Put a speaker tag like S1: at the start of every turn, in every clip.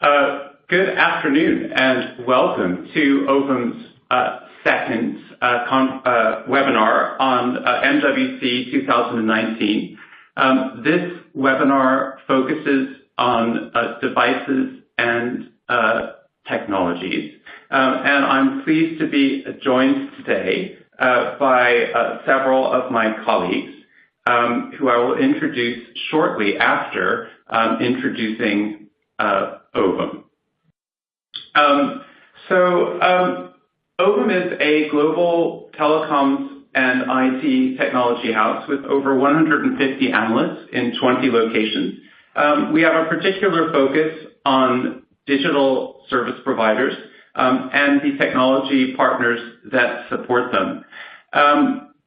S1: Good afternoon and welcome to Ovum's second webinar on MWC 2019. This webinar focuses on devices and technologies, and I'm pleased to be joined today by several of my colleagues who I will introduce shortly after introducing Ovum. Ovum is a global telecoms and IT technology house with over 150 analysts in 20 locations. We have a particular focus on digital service providers and the technology partners that support them.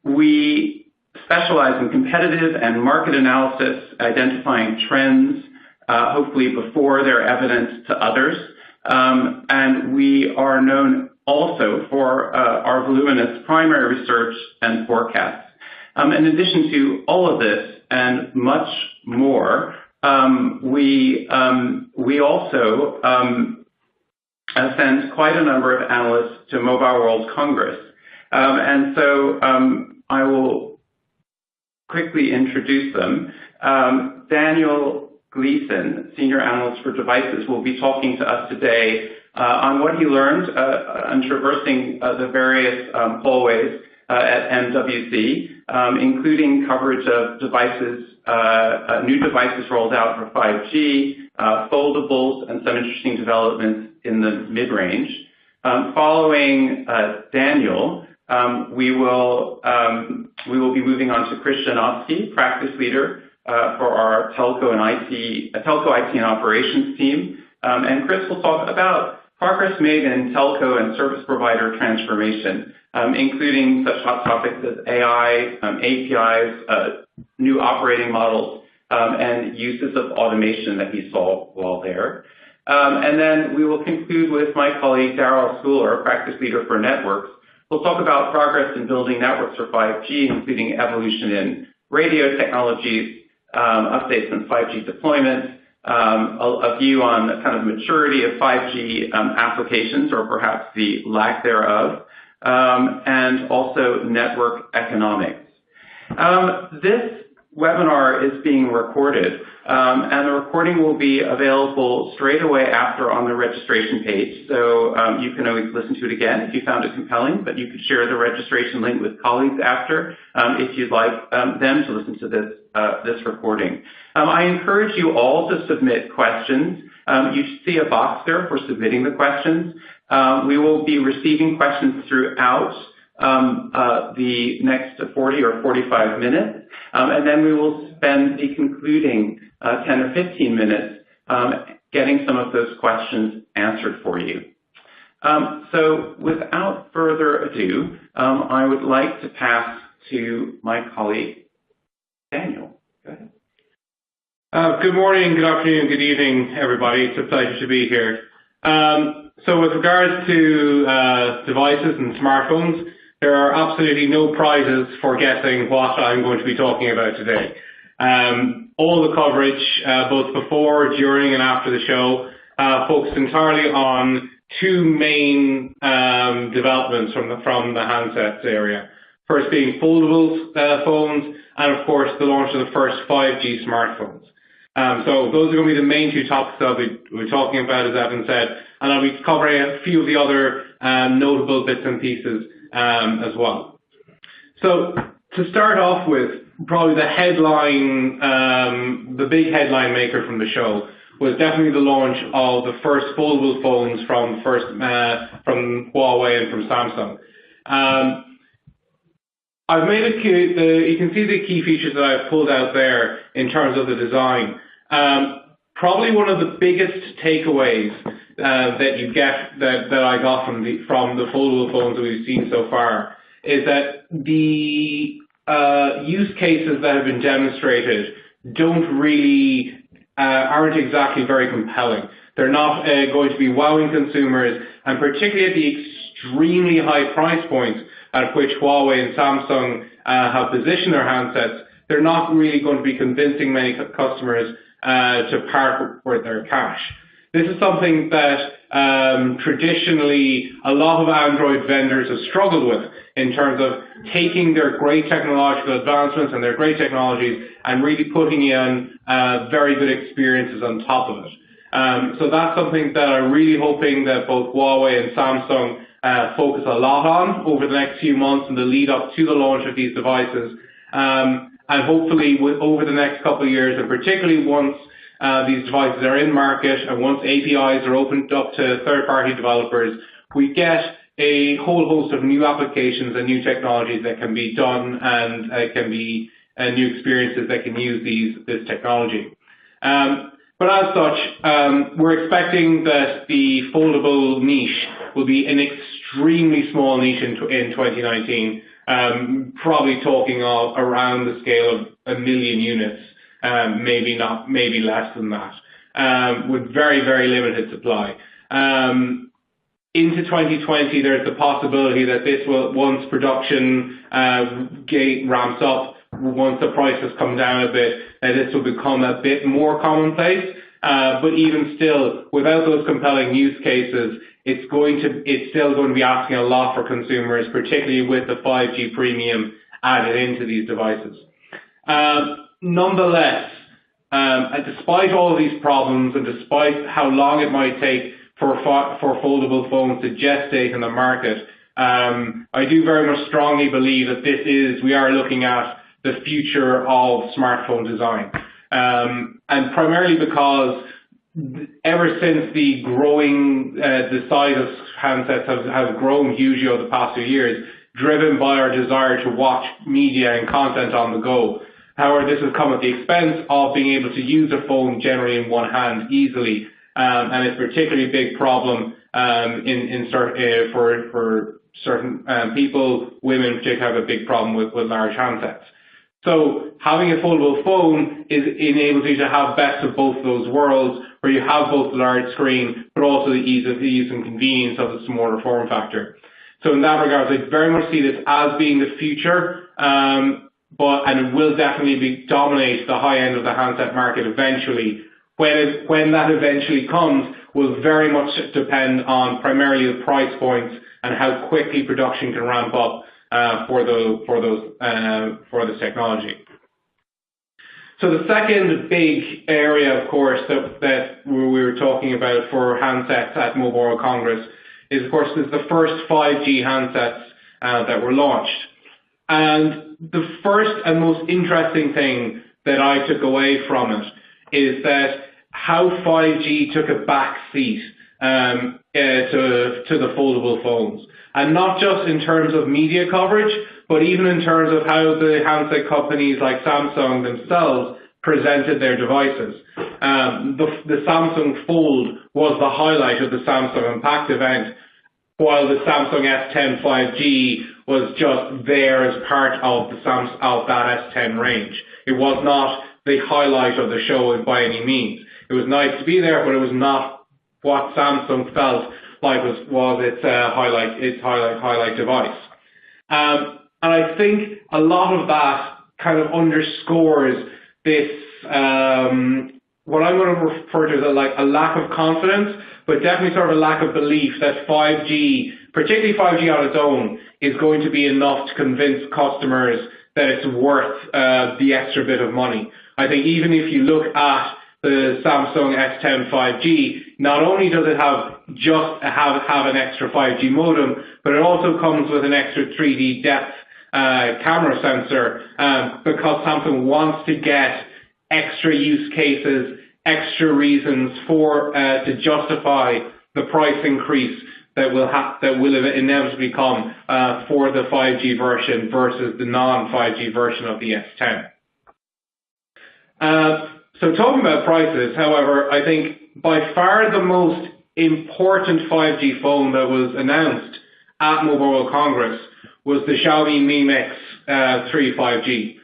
S1: We specialize in competitive and market analysis, identifying trends, hopefully before they're evident to others. And we are known also for our voluminous primary research and forecasts. In addition to all of this and much more, we also send quite a number of analysts to Mobile World Congress. And so I will quickly introduce them. Daniel Gleason, Senior Analyst for Devices, will be talking to us today on what he learned on traversing the various hallways at MWC, including coverage of devices, new devices rolled out for 5G, foldables, and some interesting developments in the mid-range. Following Daniel, we will be moving on to Chris Janowski, Practice Leader for our Telco IT and Operations team. And Chris will talk about progress made in telco and service provider transformation, including such hot topics as AI, APIs, new operating models, and uses of automation that he saw while there. And then we will conclude with my colleague Darryl Schooler, Practice Leader for Networks. We'll talk about progress in building networks for 5G, including evolution in radio technologies, updates on 5G deployment, a view on the kind of maturity of 5G applications, or perhaps the lack thereof, and also network economics. This webinar is being recorded, and the recording will be available straight away after on the registration page. So you can always listen to it again if you found it compelling, but you could share the registration link with colleagues after if you'd like them to listen to this recording. I encourage you all to submit questions. You see a box there for submitting the questions. We will be receiving questions throughout the next 40 or 45 minutes, and then we will spend the concluding 10 or 15 minutes getting some of those questions answered for you. So without further ado, I would like to pass to my colleague, Daniel. Go ahead.
S2: Good morning, good afternoon, good evening, everybody. It's a pleasure to be here. So with regards to devices and smartphones, there are absolutely no prizes for guessing what I'm going to be talking about today. All the coverage, both before, during, and after the show, focused entirely on two main developments from the handsets area. First being foldable phones, and of course the launch of the first 5G smartphones. So those are going to be the main two topics that we're talking about, as Evan said, and I'll be covering a few of the other notable bits and pieces as well. So to start off with, probably the headline, the big headline maker from the show was definitely the launch of the first foldable phones from Huawei and from Samsung. I've made you can see the key features that I've pulled out there in terms of the design. Probably one of the biggest takeaways that you get that I got from the foldable phones that we've seen so far is that the use cases that have been demonstrated aren't exactly very compelling. They're not going to be wowing consumers, and particularly at the extremely high price points at which Huawei and Samsung have positioned their handsets, they're not really going to be convincing many customers to part with their cash. This is something that traditionally a lot of Android vendors have struggled with in terms of taking their great technological advancements and their great technologies and really putting in very good experiences on top of it. So that's something that I'm really hoping that both Huawei and Samsung focus a lot on over the next few months in the lead up to the launch of these devices. And hopefully over the next couple of years, and particularly once these devices are in market and once APIs are opened up to third-party developers, we get a whole host of new applications and new technologies that can be done and can be new experiences that can use this technology. But as such, we're expecting that the foldable niche will be an extremely small niche in 2019, probably talking of around the scale of 1 million units, maybe less than that, with very, very limited supply. Into 2020, there's the possibility that this will, once production ramps up, once the prices come down a bit, this will become a bit more commonplace. But even still, without those compelling use cases, it's still going to be asking a lot for consumers, particularly with the 5G premium added into these devices. Nonetheless, despite all of these problems and despite how long it might take for foldable phones to gestate in the market, I do very much strongly believe that we are looking at the future of smartphone design. And primarily because ever since the size of handsets has grown hugely over the past few years, driven by our desire to watch media and content on the go. However, this has come at the expense of being able to use a phone generally in one hand easily, and it's a particularly big problem for certain people. Women in particular have a big problem with large handsets. So having a foldable phone enables you to have best of both of those worlds, where you have both the large screen, but also the ease and convenience of the smaller form factor. So in that regard, I very much see this as being the future, and it will definitely dominate the high end of the handset market eventually. When that eventually comes will very much depend on primarily the price points and how quickly production can ramp up for this technology. So the second big area, of course, that we were talking about for handsets at Mobile World Congress is, of course, the first 5G handsets that were launched. And the first and most interesting thing that I took away from it is that how 5G took a back seat to the foldable phones. And not just in terms of media coverage, but even in terms of how the handset companies like Samsung themselves presented their devices. The Samsung Fold was the highlight of the Samsung Impact event, while the Samsung S10 5G was just there as part of that S10 range. It was not the highlight of the show by any means. It was nice to be there, but it was not what Samsung felt like was its highlight device. And I think a lot of that kind of underscores this, what I'm going to refer to as a lack of confidence, but definitely sort of a lack of belief that 5G, particularly 5G on its own, is going to be enough to convince customers that it's worth the extra bit of money. I think even if you look at the Samsung S10 5G, not only does it have an extra 5G modem, but it also comes with an extra 3D depth camera sensor because Samsung wants to get extra use cases, extra reasons to justify the price increase that will inevitably come for the 5G version versus the non-5G version of the S10. So talking about prices, however, I think by far the most important 5G phone that was announced at Mobile World Congress was the Xiaomi Mi Mix 3 5G.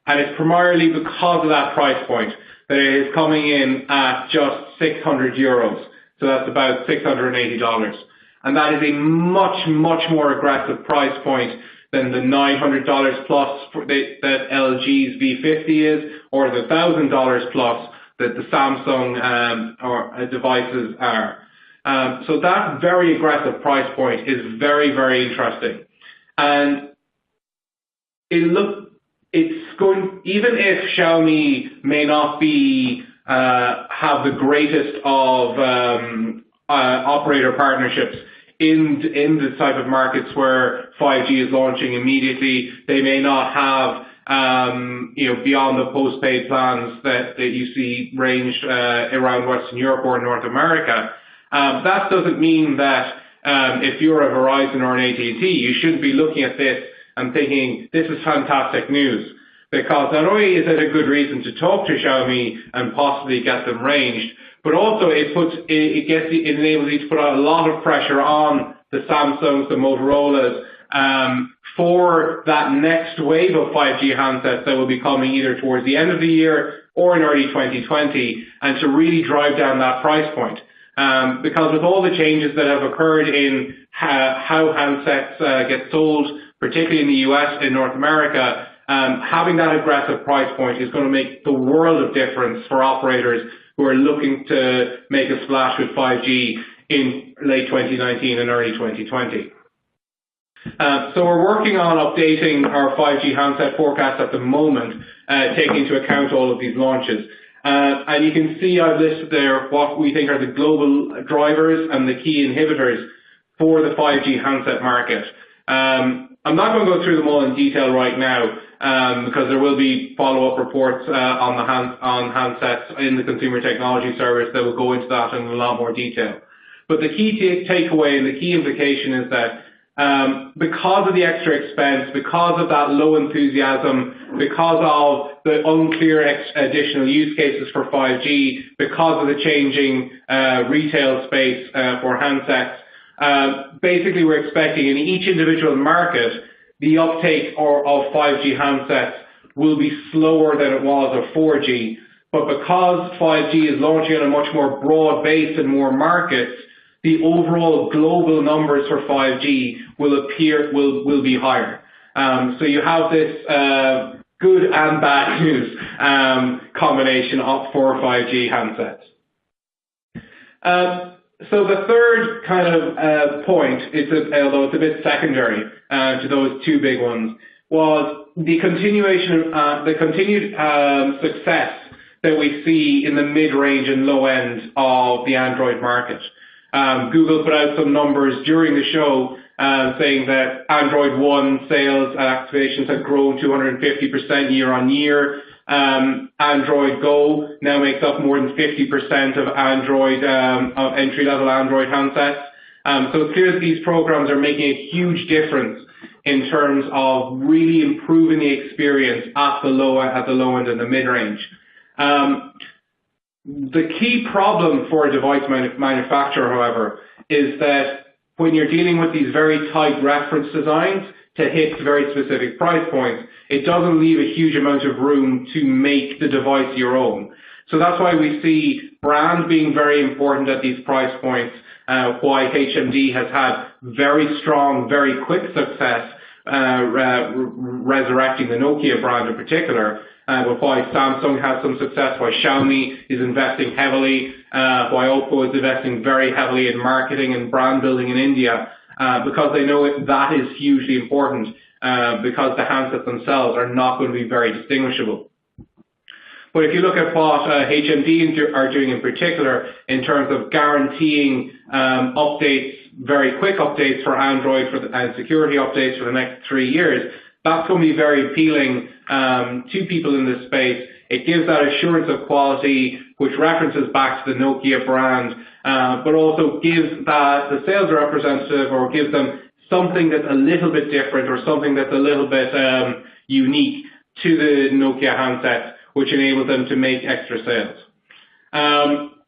S2: And it's primarily because of that price point that it is coming in at just €600. So that's about $680. And that is a much, much more aggressive price point than the $900 plus that LG's V50 is, or the $1,000 plus that the Samsung or devices are. So that very aggressive price point is very, very interesting. And it's going, even if Xiaomi may not be have the greatest of operator partnerships in the type of markets where 5G is launching immediately, they may not have beyond the postpaid plans that you see ranged around Western Europe or North America. That doesn't mean that if you're a Verizon or an AT&T, you shouldn't be looking at this and thinking, this is fantastic news. Because not only is it a good reason to talk to Xiaomi and possibly get them ranged, but also it enables you to put a lot of pressure on the Samsungs, the Motorola's, for that next wave of 5G handsets that will be coming either towards the end of the year or in early 2020, and to really drive down that price point. Because with all the changes that have occurred in how handsets get sold, particularly in the US and North America, having that aggressive price point is going to make the world of difference for operators who are looking to make a splash with 5G in late 2019 and early 2020. So we're working on updating our 5G handset forecast at the moment, taking into account all of these launches. And you can see I've listed there what we think are the global drivers and the key inhibitors for the 5G handset market. I'm not going to go through them all in detail right now, because there will be follow-up reports on handsets in the Consumer Technology Service that will go into that in a lot more detail. But the key takeaway and the key implication is that because of the extra expense, because of that low enthusiasm, because of the unclear additional use cases for 5G, because of the changing retail space for handsets, basically we're expecting in each individual market the uptake of 5G handsets will be slower than it was of 4G. But because 5G is launching on a much more broad base in more markets, the overall global numbers for 5G will be higher. So you have this good and bad news combination for 5G handsets. So the third kind of point, although it's a bit secondary to those two big ones, was the continued success that we see in the mid-range and low end of the Android market. Google put out some numbers during the show saying that Android One sales and activations have grown 250% year on year. Android Go now makes up more than 50% of of entry-level Android handsets. So it's clear that these programs are making a huge difference in terms of really improving the experience at the low end and the mid-range. The key problem for a device manufacturer, however, is that when you're dealing with these very tight reference designs to hit very specific price points, it doesn't leave a huge amount of room to make the device your own. So that's why we see brand being very important at these price points, why HMD has had very strong, very quick success resurrecting the Nokia brand in particular, but why Samsung has some success, why Xiaomi is investing heavily, why Oppo is investing very heavily in marketing and brand building in India, because they know that is hugely important, because the handsets themselves are not going to be very distinguishable. But if you look at what HMD are doing in particular in terms of guaranteeing updates, very quick updates for Android and security updates for the next 3 years, that's going to be very appealing to people in this space. It gives that assurance of quality, which references back to the Nokia brand, but also gives the sales representative, or gives them something that's a little bit different, or something that's a little bit unique to the Nokia handset, which enables them to make extra sales.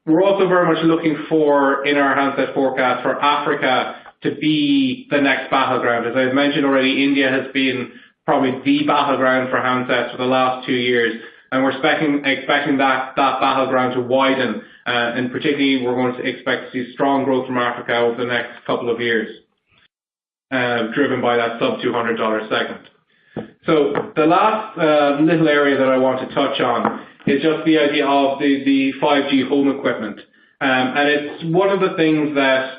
S2: We're also very much looking for, in our handset forecast, for Africa to be the next battleground. As I've mentioned already, India has been probably the battleground for handsets for the last 2 years, and we're expecting that battleground to widen, and particularly we're going to expect to see strong growth from Africa over the next couple of years, driven by that sub-$200 segment. So the last little area that I want to touch on is just the idea of the 5G home equipment. And it's one of the things that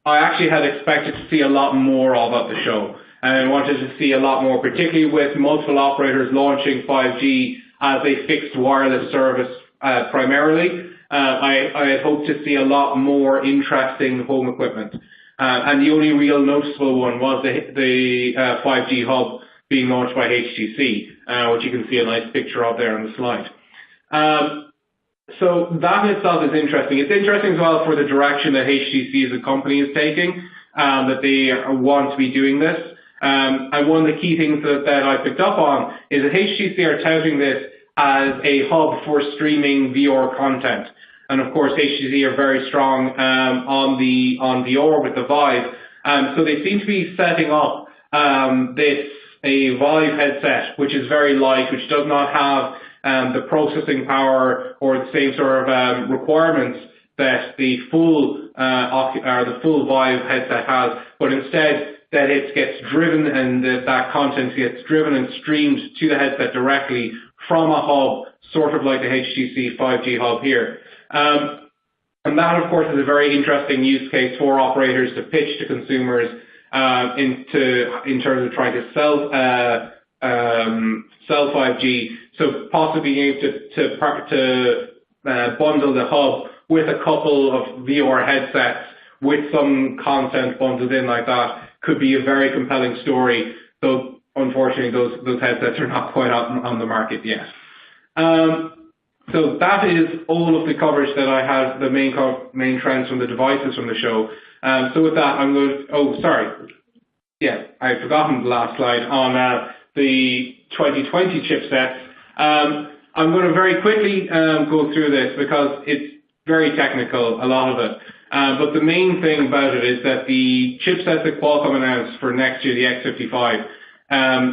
S2: I actually had expected to see a lot more of at the show. And I wanted to see a lot more, particularly with multiple operators launching 5G as a fixed wireless service primarily. I had hoped to see a lot more interesting home equipment. And the only real noticeable one was the 5G hub being launched by HTC, which you can see a nice picture of there on the slide. So that in itself is interesting. It's interesting as well for the direction that HTC as a company is taking, that they want to be doing this. And one of the key things that I picked up on is that HTC are touting this as a hub for streaming VR content. And of course, HTC are very strong on VR with the Vive. So they seem to be setting up a Vive headset, which is very light, which does not have the processing power or the same sort of requirements that the full Vive headset has, but instead that it gets driven and that content gets driven and streamed to the headset directly from a hub, sort of like the HTC 5G hub here. And that, of course, is a very interesting use case for operators to pitch to consumers in terms of trying to sell 5G. So possibly being able to bundle the hub with a couple of VR headsets with some content bundled in like that could be a very compelling story, though unfortunately those headsets are not quite out on the market yet. So that is all of the coverage that I had, the main trends from the devices from the show. So with that, I'm going to, I've forgotten the last slide on the 2020 chipsets. I'm going to very quickly go through this because it's very technical, a lot of it. But the main thing about it is that the chipset that Qualcomm announced for next year, the X55,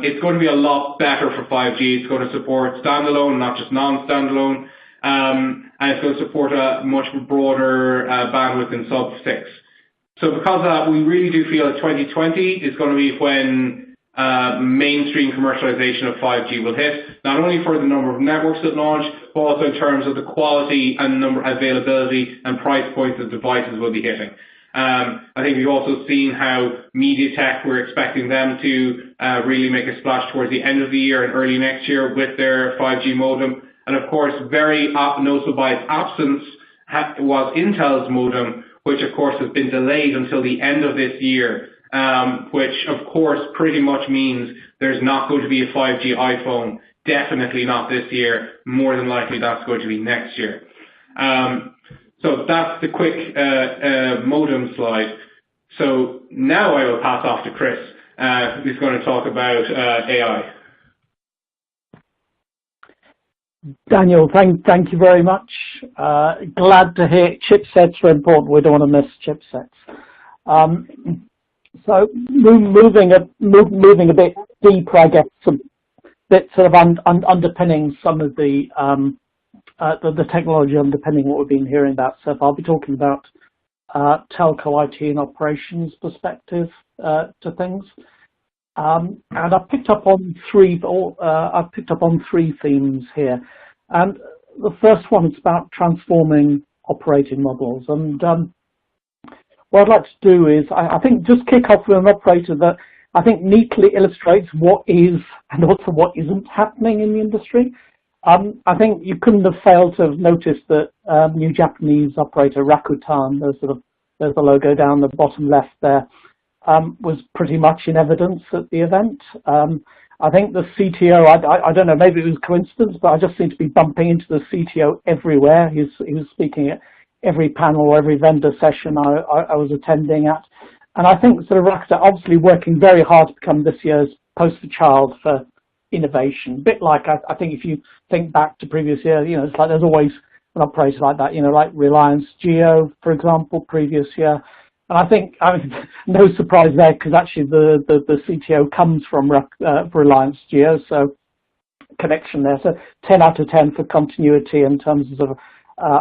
S2: it's going to be a lot better for 5G. It's going to support standalone, not just non-standalone, and it's going to support a much broader bandwidth than sub-6. So because of that, we really do feel that 2020 is going to be when mainstream commercialization of 5G will hit, not only for the number of networks that launch, but also in terms of the quality and availability and price points that devices will be hitting. I think we've also seen how MediaTek, we're expecting them to really make a splash towards the end of the year and early next year with their 5G modem. And of course, very noticeable by its absence was Intel's modem, which of course has been delayed until the end of this year, which of course pretty much means there's not going to be a 5G iPhone, definitely not this year, more than likely that's going to be next year. So that's the quick modem slide. So now I will pass off to Chris, who's going to talk about AI.
S3: Daniel, thank you very much. Glad to hear chipsets are important. We don't want to miss chipsets. So moving a bit deeper, I guess, some bits sort of underpinning some of the technology underpinning what we've been hearing about. So I'll be talking about telco IT and operations perspective to things. And I've picked up on three themes here. And the first one is about transforming operating models. And what I'd like to do is, I think, just kick off with an operator that I think neatly illustrates what is and also what isn't happening in the industry. I think you couldn't have failed to have noticed that new Japanese operator Rakuten, there's the logo down the bottom left there, was pretty much in evidence at the event. I think the CTO, I don't know, maybe it was coincidence, but I just seem to be bumping into the CTO everywhere. He was speaking at every panel or every vendor session I was attending at. And I think sort of Rakuten obviously working very hard to become this year's poster child for innovation. A bit like, I think if you think back to previous years, you know, it's like there's always an operator like that, you know, like Reliance Jio, for example, previous year. And I think, no surprise there, because actually the CTO comes from Reliance Jio, so connection there. So 10 out of 10 for continuity in terms of sort of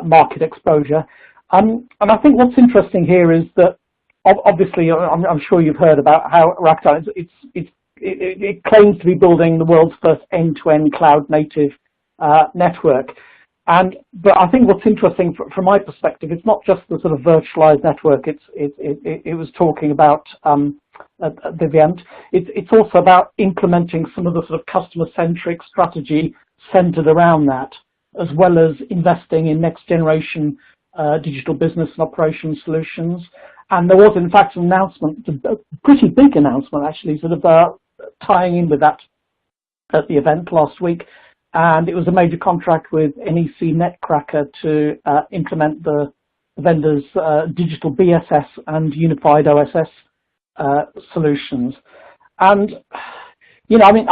S3: market exposure. And I think what's interesting here is that obviously I'm sure you've heard about how Rakuten, it's it claims to be building the world's first end-to-end cloud-native network. But I think what's interesting from my perspective, it's not just the sort of virtualized network it was talking about at the event. It's also about implementing some of the sort of customer-centric strategy centered around that, as well as investing in next-generation digital business and operations solutions. And there was, in fact, an announcement, a pretty big announcement, actually, sort of tying in with that at the event last week. And it was a major contract with NEC Netcracker to implement the vendor's digital BSS and unified OSS solutions. And, you know, I mean,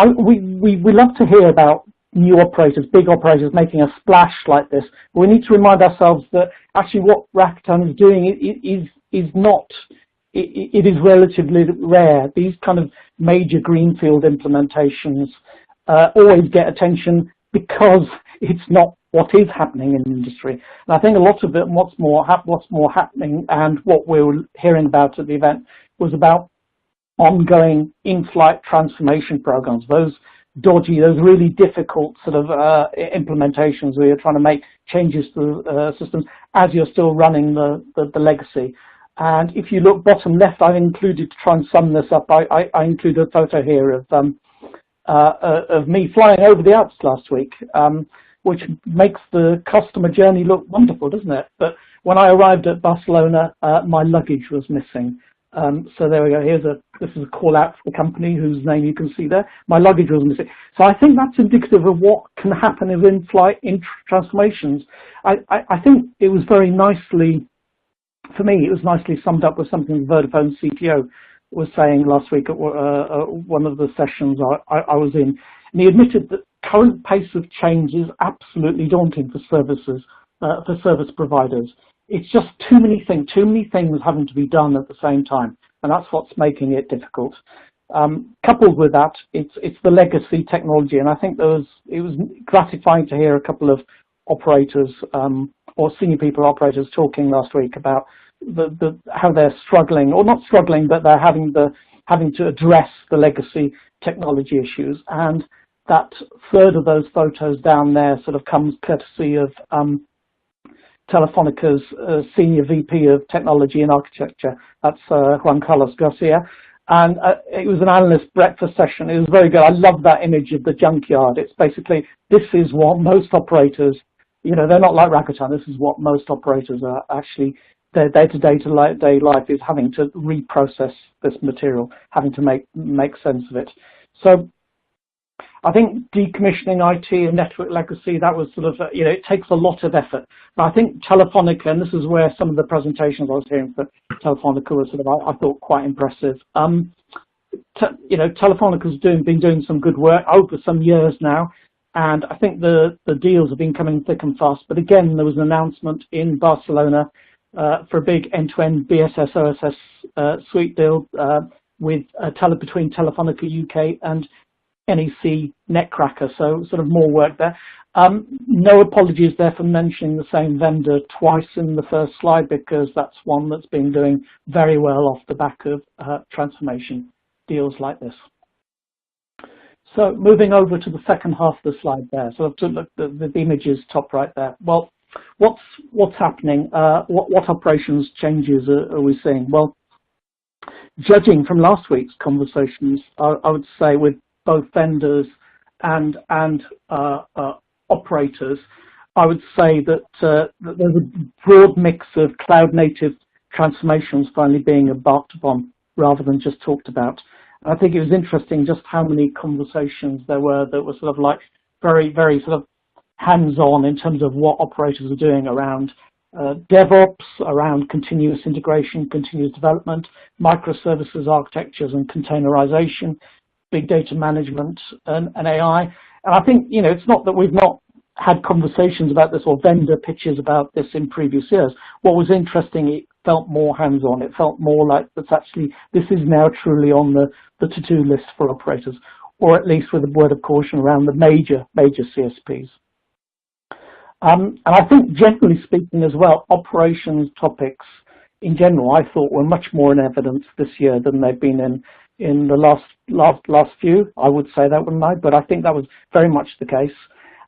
S3: we love to hear about new operators, big operators making a splash like this. But we need to remind ourselves that actually what Rakuten is doing is not, it is relatively rare. These kind of major greenfield implementations always get attention because it's not what is happening in the industry. And I think a lot of it, what's more happening, and what we were hearing about at the event, was about ongoing in-flight transformation programs. Those dodgy, those really difficult sort of implementations where you're trying to make changes to systems as you're still running the legacy. And if you look bottom left, I've included, to try and sum this up, I included a photo here of me flying over the Alps last week, which makes the customer journey look wonderful, doesn't it? But when I arrived at Barcelona, my luggage was missing. So there we go. This is a call out for the company whose name you can see there. My luggage was missing. So I think that's indicative of what can happen in flight transformations. I think it was very nicely, for me, it was nicely summed up with something Vodafone CTO was saying last week at one of the sessions I was in. And he admitted that current pace of change is absolutely daunting for services, for service providers. It's just too many things having to be done at the same time, and that's what's making it difficult. Coupled with that, it's the legacy technology, and I think it was gratifying to hear a couple of operators or senior people operators talking last week about how they're struggling, or not struggling, but they're having to address the legacy technology issues. And that third of those photos down there sort of comes courtesy of Telefónica's Senior VP of Technology and Architecture. That's Juan Carlos Garcia. And it was an analyst breakfast session. It was very good. I love that image of the junkyard. It's basically, this is what most operators, you know, they're not like Rakuten. This is what most operators are actually, their day-to-day life is having to reprocess this material, having to make sense of it. So I think decommissioning IT and network legacy, that was sort of, you know, it takes a lot of effort. But I think Telefonica, and this is where some of the presentations I was hearing for Telefonica was sort of, I thought, quite impressive. You know, Telefonica's been doing some good work over some years now, and I think the deals have been coming thick and fast. But again, there was an announcement in Barcelona for a big end-to-end BSS OSS suite deal with between Telefonica UK and NEC Netcracker, so sort of more work there. No apologies there for mentioning the same vendor twice in the first slide, because that's one that's been doing very well off the back of transformation deals like this. So moving over to the second half of the slide there, so to look the images top right there. Well, what's happening? What operations changes are we seeing? Well, judging from last week's conversations, I would say with both vendors and operators, I would say that there's a broad mix of cloud-native transformations finally being embarked upon rather than just talked about. And I think it was interesting just how many conversations there were that were sort of like very, very sort of hands-on in terms of what operators are doing around DevOps, around continuous integration, continuous development, microservices architectures and containerization, big data management and AI. And I think, you know, it's not that we've not had conversations about this or vendor pitches about this in previous years. What was interesting, it felt more hands-on. It felt more like this is now truly on the to-do list for operators, or at least with a word of caution around the major CSPs. And I think generally speaking as well, operations topics in general, I thought were much more in evidence this year than they've been in the last few. I would say that, wouldn't I? But I think that was very much the case.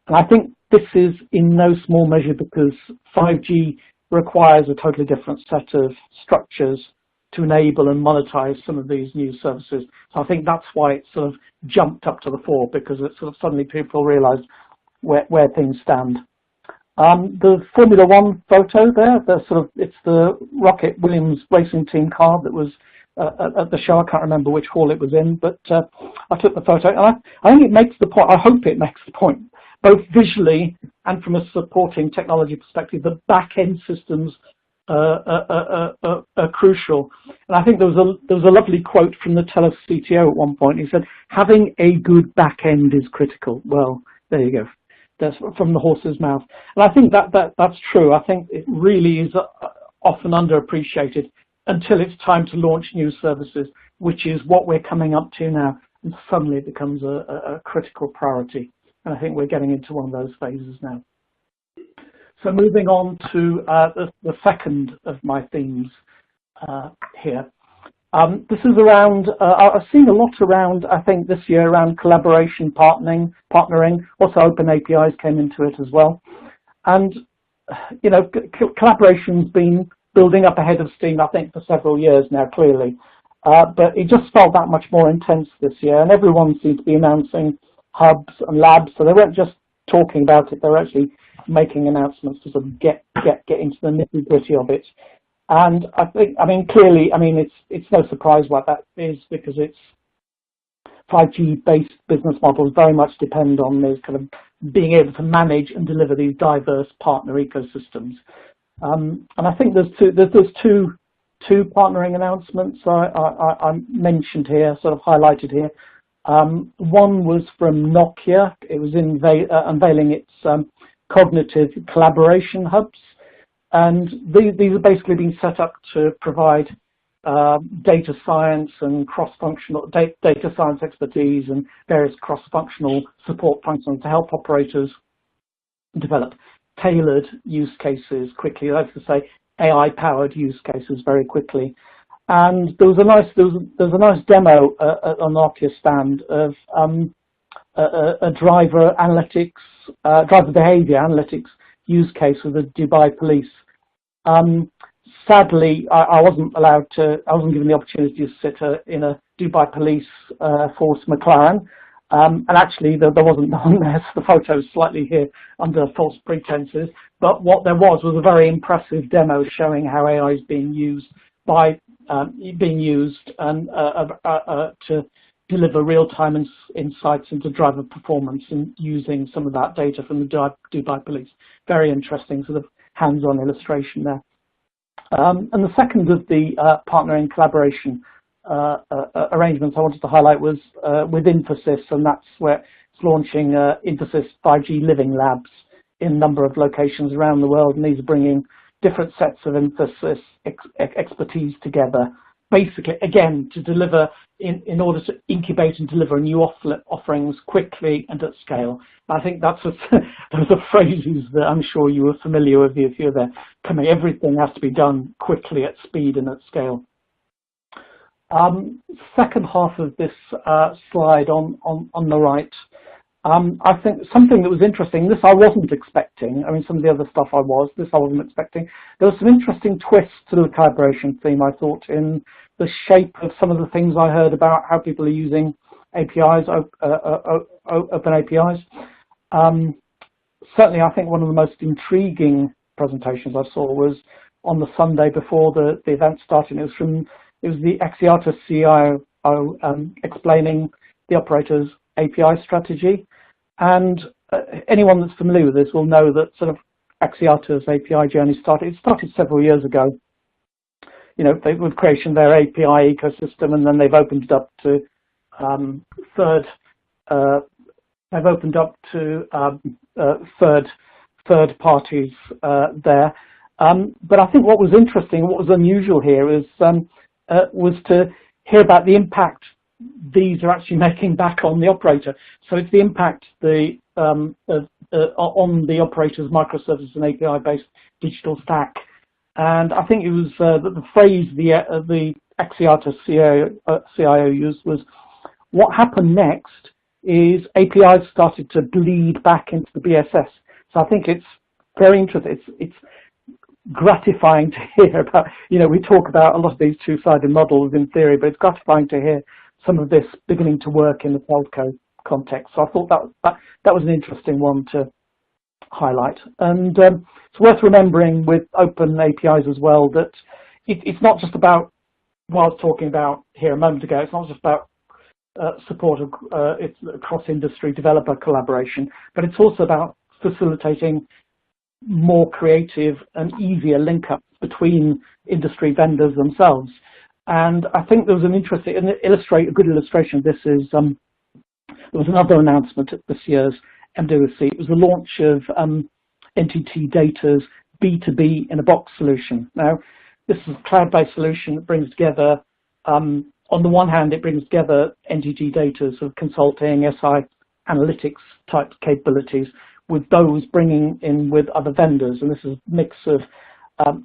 S3: And I think this is in no small measure because 5G requires a totally different set of structures to enable and monetize some of these new services. So I think that's why it sort of jumped up to the fore, because it sort of suddenly people realized where things stand. The Formula One photo there, it's the Rocket Williams racing team car that was at the show. I can't remember which hall it was in, but I took the photo, and I think it makes the point. I hope it makes the point, both visually and from a supporting technology perspective. The back-end systems are crucial. And I think there was a lovely quote from the TELUS CTO at one point. He said, "Having a good back-end is critical." Well, there you go. That's from the horse's mouth. And I think that's true. I think it really is often underappreciated until it's time to launch new services, which is what we're coming up to now. And suddenly it becomes a critical priority. And I think we're getting into one of those phases now. So moving on to the second of my themes here. This is around, I've seen a lot around, I think this year, around collaboration, partnering. Also open APIs came into it as well. And, you know, collaboration's been building up ahead of steam, I think, for several years now, clearly. But it just felt that much more intense this year, and everyone seemed to be announcing hubs and labs, so they weren't just talking about it, they were actually making announcements to sort of get into the nitty-gritty of it. And I think, I mean, clearly, I mean, it's no surprise what that is, because it's 5G-based business models very much depend on this kind of being able to manage and deliver these diverse partner ecosystems. And I think there's two partnering announcements I mentioned here, sort of highlighted here. One was from Nokia. It was unveiling its cognitive collaboration hubs. And these are basically being set up to provide data science and cross-functional data science expertise and various cross-functional support functions to help operators develop tailored use cases quickly. That's to say, AI-powered use cases very quickly. And there was a nice demo on Nokia stand of a driver behavior analytics use case with the Dubai police. Sadly, I wasn't given the opportunity to sit in a Dubai police force McLaren. And actually, there wasn't one there, so the photo's slightly here under false pretenses. But what there was a very impressive demo showing how AI is being used to deliver real-time insights into driver performance and using some of that data from the Dubai police. Very interesting sort of hands-on illustration there. And the second of the partnering collaboration arrangements I wanted to highlight was with Infosys, and that's where it's launching Infosys 5G Living Labs in a number of locations around the world, and these are bringing different sets of Infosys expertise together, basically, again, to deliver, in order to incubate and deliver new offerings quickly and at scale. I think those are phrases that I'm sure you were familiar with if you're there. Everything has to be done quickly, at speed and at scale. Second half of this slide on the right, I think something that was interesting, this I wasn't expecting. I mean, some of the other stuff this I wasn't expecting. There was some interesting twists to the collaboration theme, I thought, in the shape of some of the things I heard about how people are using APIs, open APIs. Certainly, I think one of the most intriguing presentations I saw was on the Sunday before the event started. It was the Axiata CIO explaining the operator's API strategy. And anyone that's familiar with this will know that sort of Axiata's API journey started several years ago. You know, with creation of their API ecosystem, and then they've opened it up to third parties there. But I think what was interesting, what was unusual here was to hear about the impact these are actually making back on the operator. So it's the impact on the operator's microservices and API-based digital stack. And I think it was the phrase the Axiata CIO used was, what happened next is APIs started to bleed back into the BSS. So I think it's very interesting. It's gratifying to hear about, we talk about a lot of these two-sided models in theory, but it's gratifying to hear some of this beginning to work in the telco context. So I thought that was an interesting one to highlight. And it's worth remembering with open APIs as well that it's not just about, what I was talking about here a moment ago, it's not just about support of it's cross-industry developer collaboration, but it's also about facilitating more creative and easier link-ups between industry vendors themselves. And I think there was an interesting, a good illustration of this is, there was another announcement at this year's MWC. It was the launch of NTT Data's B2B in a box solution. Now, this is a cloud-based solution that brings together, on the one hand, it brings together NTT Data's sort of consulting, SI analytics type capabilities with those bringing in with other vendors. And this is a mix of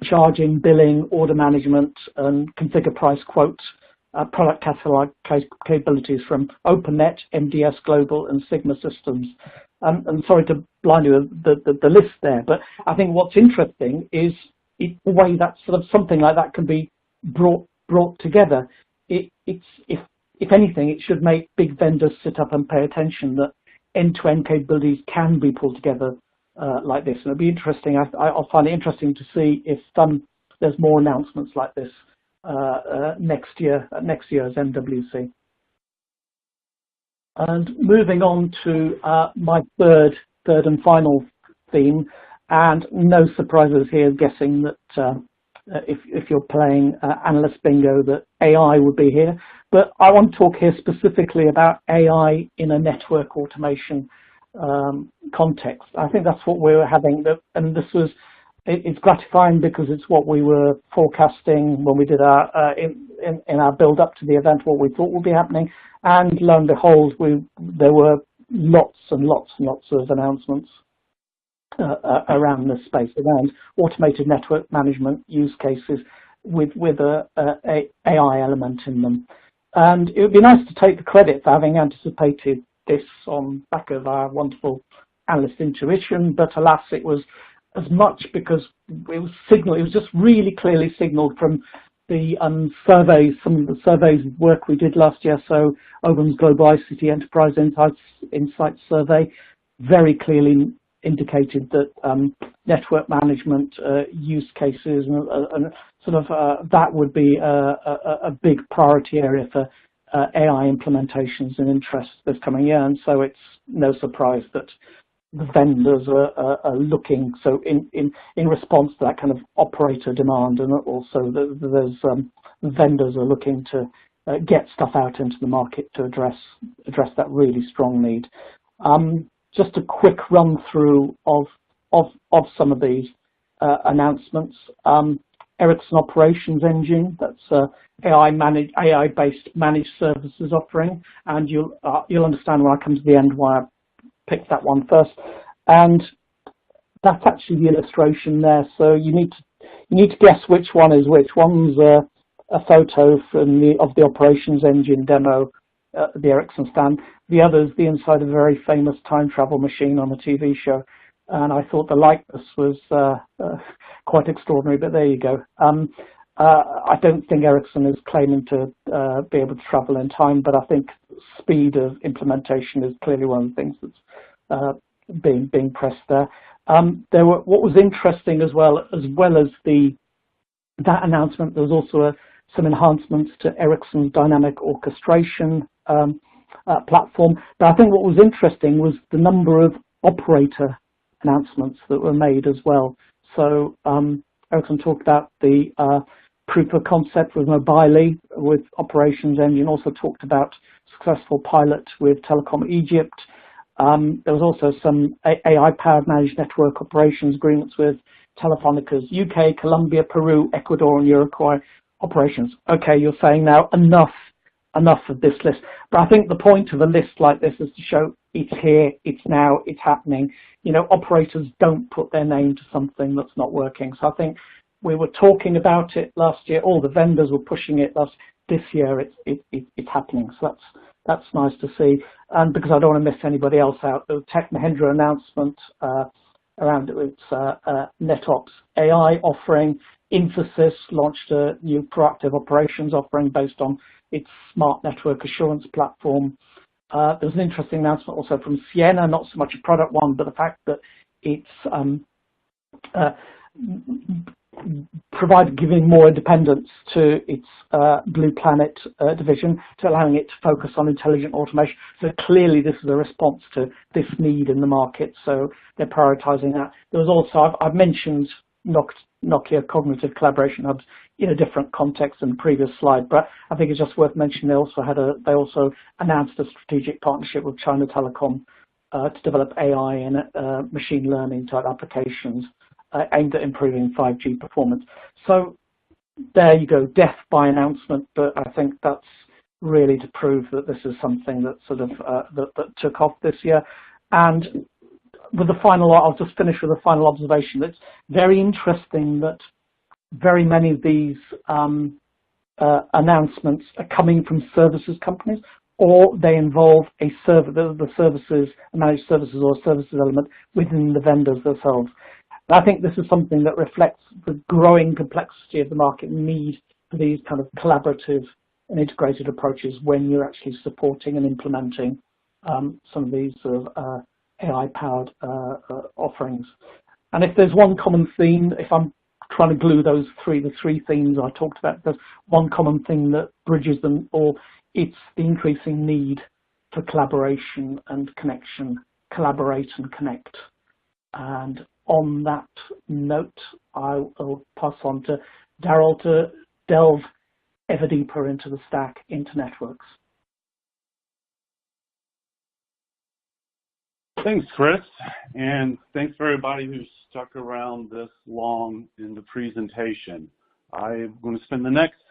S3: charging, billing, order management, and configure price quote product catalog capabilities from OpenNet, MDS Global, and Sigma Systems. I'm sorry to blind you with the list there, but I think what's interesting is the way that sort of something like that can be brought together. If anything, it should make big vendors sit up and pay attention that end-to-end capabilities can be pulled together like this. And it'll be interesting. I'll find it interesting to see if there's more announcements like this next year at next year's MWC. And moving on to my third and final theme, and no surprises here, guessing that if you're playing analyst bingo, that AI would be here. But I want to talk here specifically about AI in a network automation context. I think that's what we were having, and it's gratifying because it's what we were forecasting when we did our in our build up to the event, what we thought would be happening, and lo and behold, there were lots and lots of announcements around this space, around automated network management use cases with a AI element in them. And it would be nice to take the credit for having anticipated this on back of our wonderful analyst intuition, but alas, it was as much because it was just really clearly signaled from the surveys, some of the surveys work we did last year. So Ovum's Global ICT Enterprise Insights survey very clearly indicated that network management use cases and sort of that would be a big priority area for AI implementations and interest this coming year. And so it's no surprise that the vendors are looking, so in response to that kind of operator demand, and also there's vendors are looking to get stuff out into the market to address that really strong need. Just a quick run through of some of these announcements. Ericsson Operations Engine, that's AI-based managed services offering, and you'll understand when I come to the end why I picked that one first. And that's actually the illustration there. So you need to guess which one is which. One's a photo from of the Operations Engine demo at the Ericsson stand. The other's the inside of a very famous time travel machine on a TV show. And I thought the likeness was quite extraordinary, but there you go. I don't think Ericsson is claiming to be able to travel in time, but I think speed of implementation is clearly one of the things that's being pressed there. What was interesting as well as that announcement, there was also some enhancements to Ericsson's dynamic orchestration platform. But I think what was interesting was the number of operator announcements that were made as well. So Ericsson talked about the proof of concept with Mobily, with Operations Engine, also talked about successful pilot with Telecom Egypt. There was also some AI-powered managed network operations agreements with Telefónica's UK, Colombia, Peru, Ecuador, and Uruguay operations. Okay, you're saying now enough of this list. But I think the point of a list like this is to show it's here, it's now, it's happening. You know, operators don't put their name to something that's not working. So I think we were talking about it last year. All the vendors were pushing it this year. It's happening. So that's nice to see. And because I don't want to miss anybody else out, the Tech Mahindra announcement around its NetOps AI offering. Infosys launched a new proactive operations offering based on its smart network assurance platform. There was an interesting announcement also from Sienna, not so much a product one, but the fact that it's giving more independence to its Blue Planet division, to allowing it to focus on intelligent automation. So clearly this is a response to this need in the market, so they're prioritizing that. There was also, I've mentioned Nokia Cognitive Collaboration Hubs in a different context than the previous slide, but I think it's just worth mentioning they also announced a strategic partnership with China Telecom to develop AI and machine learning type applications aimed at improving 5G performance. So there you go, death by announcement, but I think that's really to prove that this is something that sort of that took off this year. And with the final, I'll just finish with a final observation. It's very interesting that very many of these announcements are coming from services companies, or they involve the services, managed services or services element within the vendors themselves. And I think this is something that reflects the growing complexity of the market need for these kind of collaborative and integrated approaches when you're actually supporting and implementing some of these sort of AI-powered offerings. And if there's one common theme, if I'm trying to glue the three themes I talked about, there's one common thing that bridges them all. It's the increasing need for collaboration and connection, collaborate and connect. And on that note, I will pass on to Daryl to delve ever deeper into the stack, into networks.
S4: Thanks, Chris, and thanks for everybody who stuck around this long in the presentation. I'm going to spend the next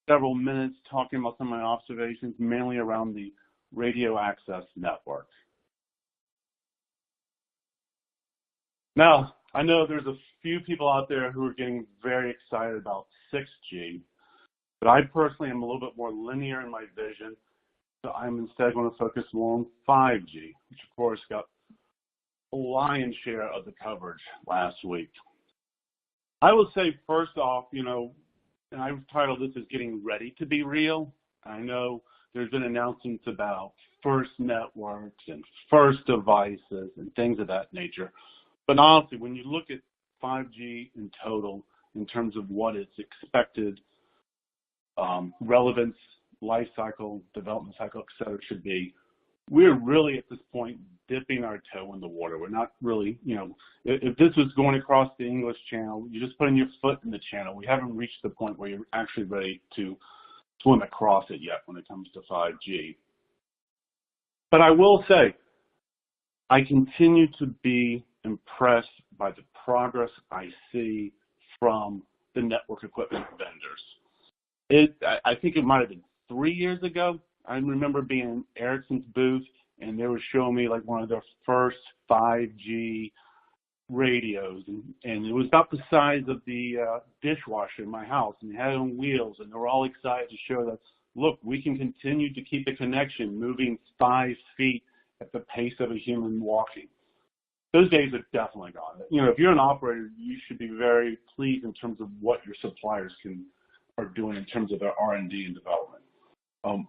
S4: several minutes talking about some of my observations, mainly around the radio access network. Now, I know there's a few people out there who are getting very excited about 6G, but I personally am a little bit more linear in my vision. So I'm instead going to focus more on 5G, which of course got a lion's share of the coverage last week. I will say first off, and I've titled this as Getting Ready to Be Real. I know there's been announcements about first networks and first devices and things of that nature. But honestly, when you look at 5G in total, in terms of what its expected relevance, life cycle, development cycle, et cetera, should be, we're really at this point dipping our toe in the water. We're not really, if this was going across the English Channel, you're just putting your foot in the channel. We haven't reached the point where you're actually ready to swim across it yet when it comes to 5G. But I will say, I continue to be impressed by the progress I see from the network equipment vendors. I think it might have been 3 years ago. I remember being in Ericsson's booth, and they were showing me like one of their first 5G radios, and it was about the size of the dishwasher in my house, and they had it on wheels, and they were all excited to show that, look, we can continue to keep a connection moving 5 feet at the pace of a human walking. Those days are definitely gone. If you're an operator, you should be very pleased in terms of what your suppliers are doing in terms of their R&D and development.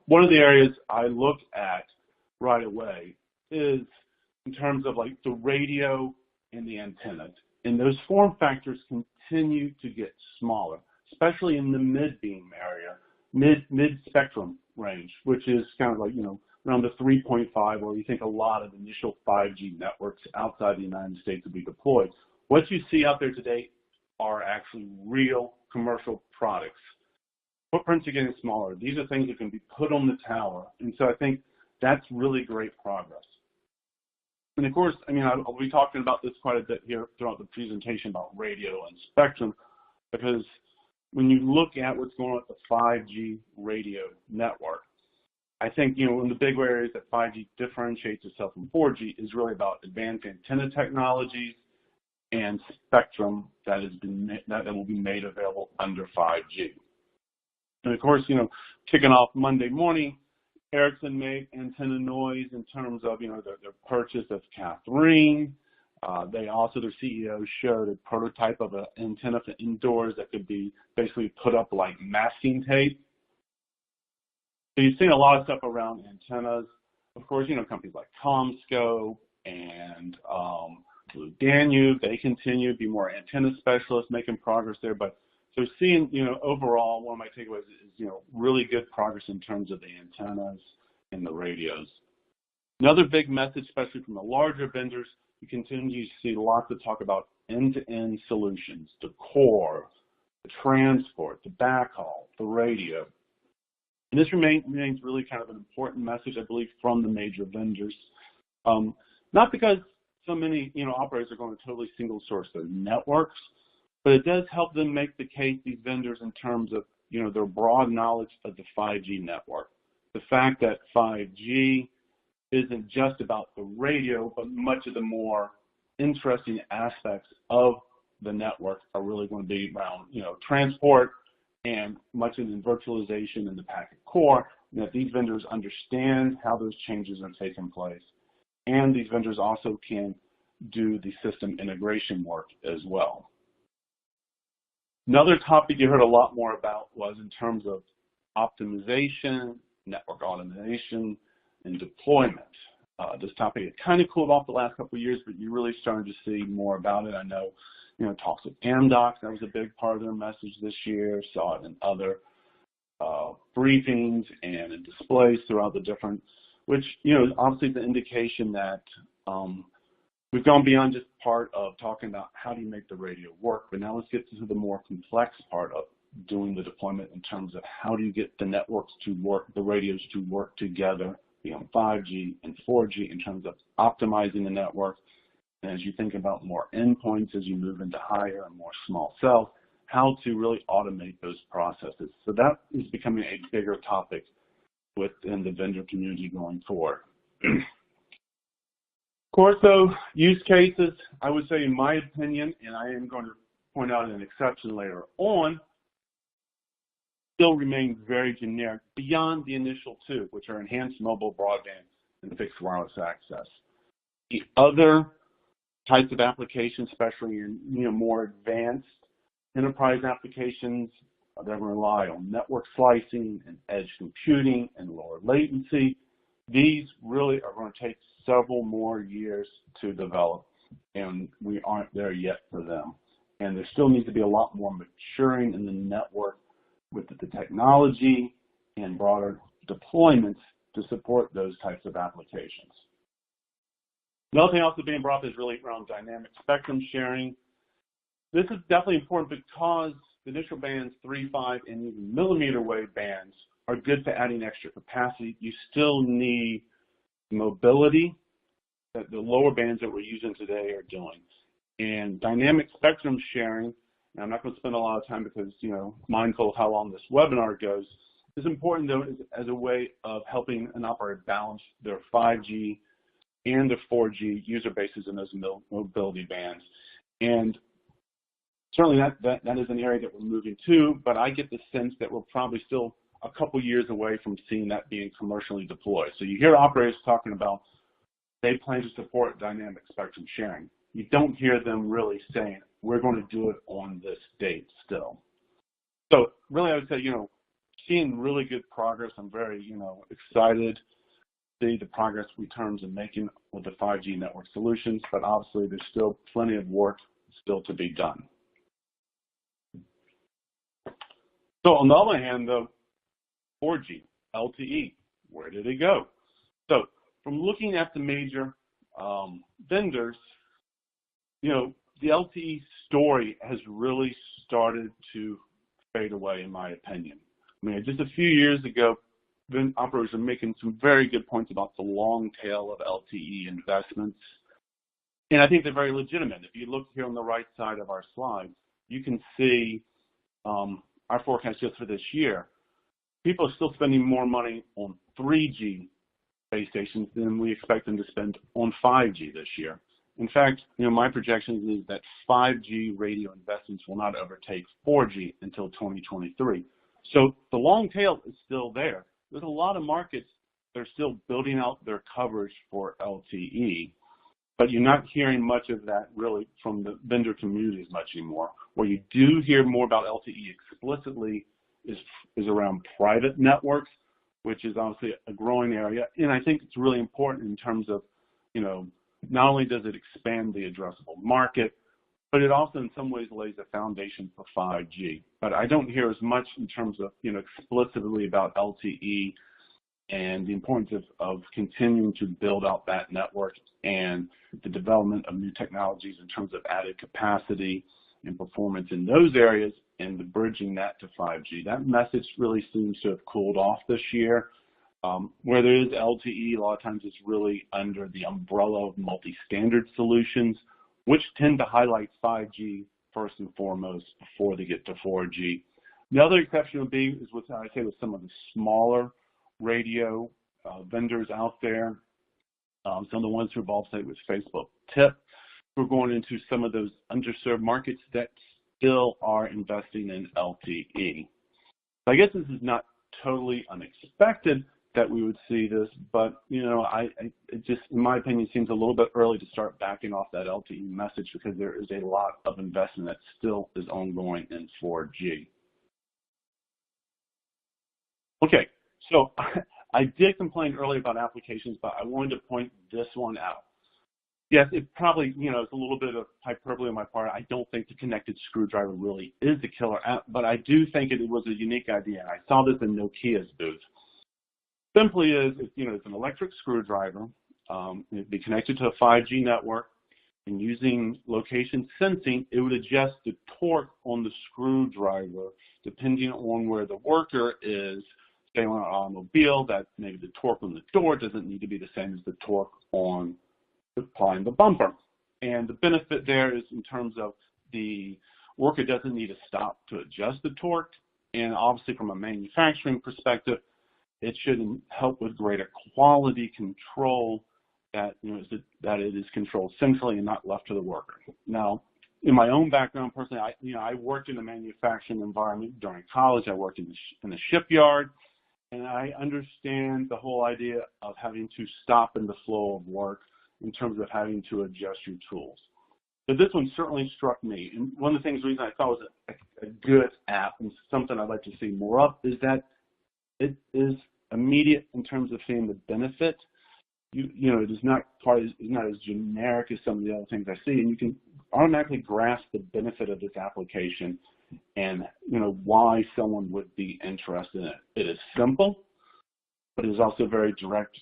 S4: One of the areas I look at right away is in terms of like the radio and the antenna. And those form factors continue to get smaller, especially in the mid-beam area, mid-spectrum range, which is kind of like, around the 3.5, where we think a lot of initial 5G networks outside the United States will be deployed. What you see out there today are actually real commercial products. Footprints are getting smaller. These are things that can be put on the tower. And so I think that's really great progress. And of course, I'll be talking about this quite a bit here throughout the presentation about radio and spectrum, because when you look at what's going on with the 5G radio network, I think, one of the big areas that 5G differentiates itself from 4G is really about advanced antenna technologies and spectrum that will be made available under 5G. And of course, kicking off Monday morning, Ericsson made antenna noise in terms of, their purchase of Catherine. They also, their CEO showed a prototype of an antenna for indoors that could be basically put up like masking tape. So you've seen a lot of stuff around antennas. Of course, companies like CommScope and Blue Danube, they continue to be more antenna specialists, making progress there. But so seeing, overall, one of my takeaways is, really good progress in terms of the antennas and the radios. Another big message, especially from the larger vendors, we continue to see lots of talk about end-to-end solutions, the core, the transport, the backhaul, the radio. And this remains really kind of an important message, I believe, from the major vendors. Not because so many, operators are going to totally single source their networks, but it does help them make the case, these vendors, in terms of, their broad knowledge of the 5G network. The fact that 5G isn't just about the radio, but much of the more interesting aspects of the network are really going to be around, transport and much of the virtualization in the packet core, and that these vendors understand how those changes are taking place. And these vendors also can do the system integration work as well. Another topic you heard a lot more about was in terms of optimization, network automation, and deployment. This topic had kind of cooled off the last couple of years, but you're really starting to see more about it. I know, talks with Amdocs, that was a big part of their message this year. Saw it in other briefings and in displays throughout the different, which, obviously the indication that we've gone beyond just part of talking about how do you make the radio work, but now let's get to the more complex part of doing the deployment in terms of how do you get the networks to work, the radios to work together beyond 5G and 4G in terms of optimizing the network. And as you think about more endpoints, as you move into higher and more small cells, how to really automate those processes. So that is becoming a bigger topic within the vendor community going forward. Of course, though, use cases, I would say, in my opinion, and I am going to point out an exception later on, still remain very generic beyond the initial two, which are enhanced mobile broadband and fixed wireless access. The other types of applications, especially in more advanced enterprise applications that rely on network slicing and edge computing and lower latency, these really are going to take several more years to develop, and we aren't there yet for them. And there still needs to be a lot more maturing in the network with the technology and broader deployments to support those types of applications. Another thing also being brought up is really around dynamic spectrum sharing. This is definitely important because the initial bands, 3, 5, and even millimeter wave bands are good for adding extra capacity. You still need mobility that the lower bands that we're using today are doing. And dynamic spectrum sharing, and I'm not going to spend a lot of time because, mindful of how long this webinar goes, is important though as a way of helping an operator balance their 5G and their 4G user bases in those mobility bands. And certainly that is an area that we're moving to, but I get the sense that we're probably still a couple years away from seeing that being commercially deployed. So you hear operators talking about they plan to support dynamic spectrum sharing. You don't hear them really saying, we're going to do it on this date still. So really, I would say, seeing really good progress. I'm very, excited to see the progress in terms of making with the 5G network solutions, but obviously there's still plenty of work still to be done. So on the other hand, though, 4G, LTE, where did it go? So from looking at the major vendors, the LTE story has really started to fade away, in my opinion. I mean, just a few years ago, operators are making some very good points about the long tail of LTE investments, and I think they're very legitimate. If you look here on the right side of our slide, you can see our forecast just for this year. People are still spending more money on 3G base stations than we expect them to spend on 5G this year. In fact, my projection is that 5G radio investments will not overtake 4G until 2023. So the long tail is still there. There's a lot of markets that are still building out their coverage for LTE, but you're not hearing much of that really from the vendor community as much anymore. Where you do hear more about LTE explicitly is around private networks, which is obviously a growing area. And I think it's really important in terms of, not only does it expand the addressable market, but it also in some ways lays a foundation for 5G. But I don't hear as much in terms of, explicitly about LTE and the importance of continuing to build out that network and the development of new technologies in terms of added capacity and performance in those areas and the bridging that to 5G. That message really seems to have cooled off this year. Where there is LTE, a lot of times it's really under the umbrella of multi-standard solutions, which tend to highlight 5G first and foremost before they get to 4G. The other exception would be is with, I say, with some of the smaller radio vendors out there, some of the ones who have also with Facebook Tip. We're going into some of those underserved markets that still are investing in LTE. So I guess this is not totally unexpected that we would see this, but it just, in my opinion, seems a little bit early to start backing off that LTE message because there is a lot of investment that still is ongoing in 4G. Okay, so I did complain earlier about applications, but I wanted to point this one out. Yes, it probably, it's a little bit of hyperbole on my part. I don't think the connected screwdriver really is the killer app, but I do think it was a unique idea. And I saw this in Nokia's booth. Simply is, it's an electric screwdriver. It'd be connected to a 5G network, and using location sensing, it would adjust the torque on the screwdriver depending on where the worker is. Say on an automobile, that maybe the torque on the door doesn't need to be the same as the torque on applying the bumper. And the benefit there is in terms of the worker doesn't need to stop to adjust the torque. And obviously from a manufacturing perspective, it should help with greater quality control that, that it is controlled centrally and not left to the worker. Now, in my own background personally, I worked in a manufacturing environment during college. I worked in the shipyard, and I understand the whole idea of having to stop in the flow of work in terms of having to adjust your tools. So this one certainly struck me. And one of the reasons I thought was a good app and something I'd like to see more of is that it is immediate in terms of seeing the benefit. It is not as generic as some of the other things I see, and you can automatically grasp the benefit of this application and why someone would be interested in it. It is simple, but it is also very direct